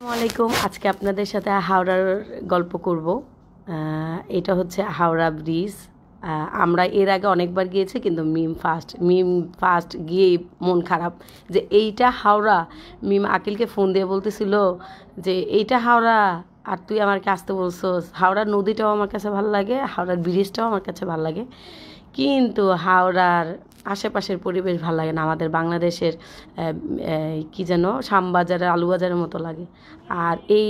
আসসালামাইকুম। আজকে আপনাদের সাথে হাওড়ার গল্প করব। এটা হচ্ছে হাওড়া ব্রিজ। আমরা এর আগে অনেকবার গিয়েছি, কিন্তু মিম ফার্স্ট গিয়েই মন খারাপ যে এইটা হাওড়া। মিম আকিলকে ফোন দিয়ে বলতেছিল যে এইটা হাওড়া, আর তুই আমাকে আসতে বলছোস। হাওড়ার নদীটাও আমার কাছে ভালো লাগে, হাওড়ার ব্রিজটাও আমার কাছে ভালো লাগে, কিন্তু হাওড়ার আশেপাশের পরিবেশ ভালো লাগে না। আমাদের বাংলাদেশের কি যেন শ্যামবাজারের আলুবাজারের মতো লাগে। আর এই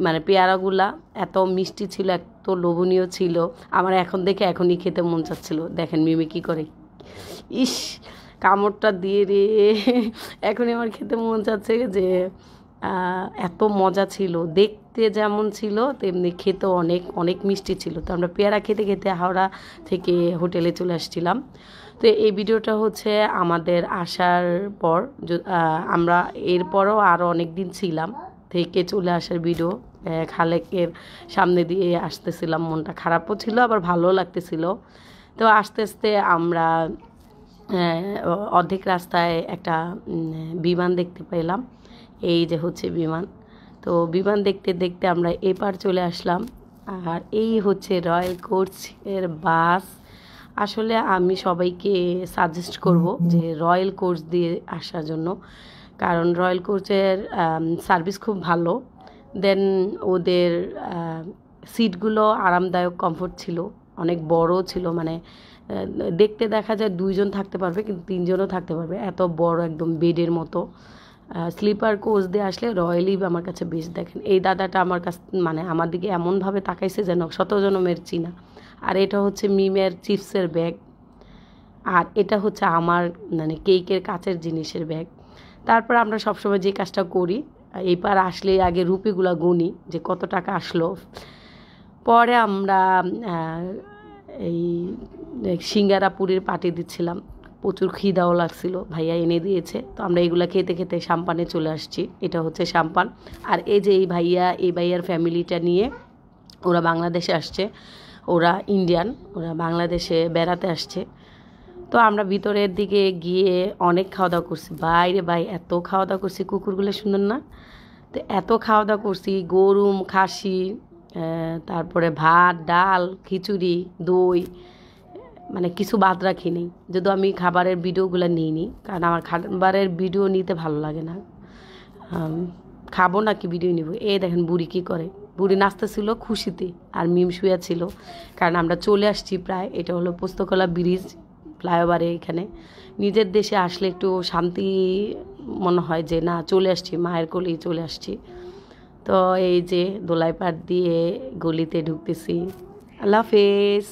মানে পেয়ারাগুলা এত মিষ্টি ছিল, এত লোভনীয় ছিল, আমার এখন দেখে এখনই খেতে মন চাচ্ছিল। দেখেন মিমি কি করে, ইস কামড়টা দিয়ে রে এখনই আমার খেতে মন চাচ্ছে যে এত মজা ছিল, দেখতে যেমন ছিল তেমনি খেতেও অনেক অনেক মিষ্টি ছিল। তো আমরা পেয়ারা খেতে খেতে হাওড়া থেকে হোটেলে চলে আসছিলাম। তো এই ভিডিওটা হচ্ছে আমাদের আসার পর, আমরা এরপরও আরও অনেক দিন ছিলাম থেকে চলে আসার ভিডিও। খালেকের সামনে দিয়ে আসতেছিলাম, মনটা খারাপও ছিল আবার ভালোও লাগতেছিল। তো আস্তে আস্তে আমরা অর্ধেক রাস্তায় একটা বিমান দেখতে পেলাম। এই যে হচ্ছে বিমান। তো বিমান দেখতে দেখতে আমরা এপার চলে আসলাম। আর এই হচ্ছে রয়্যাল কোচের বাস। আসলে আমি সবাইকে সাজেস্ট করব যে রয়্যাল কোচ দিয়ে আসার জন্য, কারণ রয়্যাল কোচের সার্ভিস খুব ভালো। দেন ওদের সিটগুলো আরামদায়ক, কমফোর্ট ছিল, অনেক বড় ছিল। মানে দেখতে দেখা যায় দুইজন থাকতে পারবে, কিন্তু তিনজনও থাকতে পারবে, এত বড় একদম বেডের মতো। স্লিপার কোচ দিয়ে আসলে রয়্যালই আমার কাছে বেশ। দেখেন এই দাদাটা আমার কাছ মানে আমার দিকে এমনভাবে তাকাইছে যেন শত জনমের চিনা। আর এটা হচ্ছে মিমের চিপসের ব্যাগ, আর এটা হচ্ছে আমার মানে কেকের কাচের জিনিসের ব্যাগ। তারপর আমরা সবসময় যে কাজটা করি, এইবার আসলে আগে রুপিগুলো গুনি যে কত টাকা আসলো। পরে আমরা এই সিঙ্গারা পুরীর পার্টি দিচ্ছিলাম, প্রচুর খিদাও লাগছিল, ভাইয়া এনে দিয়েছে। তো আমরা এগুলো খেতে খেতে সাম্পানে চলে আসছি। এটা হচ্ছে সাম্পান। আর এই যে এই ভাইয়ার ফ্যামিলিটা নিয়ে ওরা বাংলাদেশে আসছে, ওরা ইন্ডিয়ান, ওরা বাংলাদেশে বেড়াতে আসছে। তো আমরা ভিতরের দিকে গিয়ে অনেক খাওয়া দাওয়া করছি। বাইরে এত খাওয়া দাওয়া করছি, কুকুরগুলো সুন্দর না? তো এত খাওয়া দাওয়া করছি, গরু, খাসি, তারপরে ভাত, ডাল, খিচুড়ি, দই, মানে কিছু বাদ রাখিনি। যদিও আমি খাবারের ভিডিওগুলো নিইনি, কারণ আমার খাবারের ভিডিও নিতে ভালো লাগে না। খাবো না কি ভিডিও নিব। এই দেখেন বুড়ি কী করে, বুড়ি নাচতেছিল খুশিতে, আর মিম শুয়ে ছিল। কারণ আমরা চলে আসছি প্রায়। এটা হলো পোস্তকলা ব্রিজ, ফ্লাইওভারে। এখানে নিজের দেশে আসলে একটু শান্তি মনে হয় যে না, চলে আসছি, মায়ের কোলেই চলে আসছি। তো এই যে দোলাই পাট দিয়ে গলিতে ঢুকতেছি। আল্লাহ হাফেজ।